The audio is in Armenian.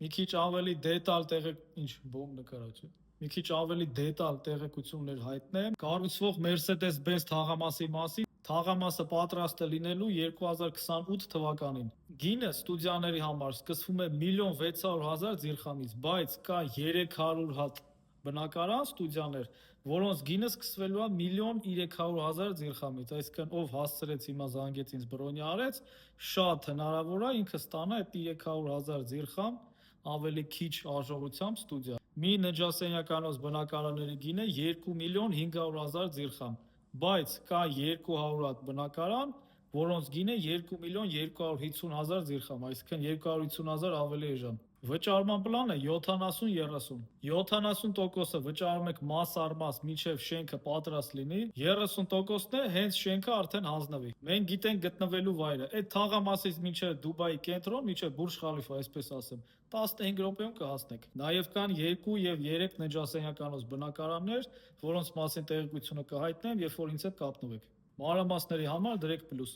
Մի քիչ ավելի դետալ ինչ բոմ նկարած է։ Մի քիչ ավելի դետալ տեղեկություններ հայտնեմ կառուցվող Mercedes-Benz թաղամասի մասին։ Թաղամասը պատրաստ է լինելու 2028 թվականին։ Գինը ստուդիաների համար սկսվում է 1.600.000 դիրխամից, բայց կա 300 հատ բնակարան ստուդիաներ, որոնց գինը սկսվելու է 1.300.000 դիրխամից, այսինքն ով հասցրեց հիմա զանգեց ինձ բրոնյա արեց, շատ հնարավոր է ինքը ստանա այդ 300.000 դիրխամ ավելի քիչ արժողությամբ ստուդիա։ Մի նջասենյականոց բնակարանների գինը 2.500.000 դիրխամ, բայց կա 200 հատ բնակարան, որոնց գինը 2.250.000 դիրխամ, այսինքն 250.000 ավելի էժան։ Վճարման պլանը 70-30։ 70%-ը վճարում եք մաս առ մաս, մինչև շենքը պատրաստ լինի, 30%-ն է հենց շենքը արդեն հանձնվի։ Մենք գիտենք գտնվելու վայրը։ Այդ թաղամասից մինչև Դուբայի կենտրոն, մինչև Բուրջ Խալիֆա, այսպես ասեմ, 15 րոպեում կհասնեք։ Նաև կան 2 եւ 3 նջասենյականոց բնակարաններ, որոնց մասին տեղեկությունը կհայտնեմ, երբ որ ինձ հետ կապնվեք։ Մանրամասների համար դրեք պլյուս։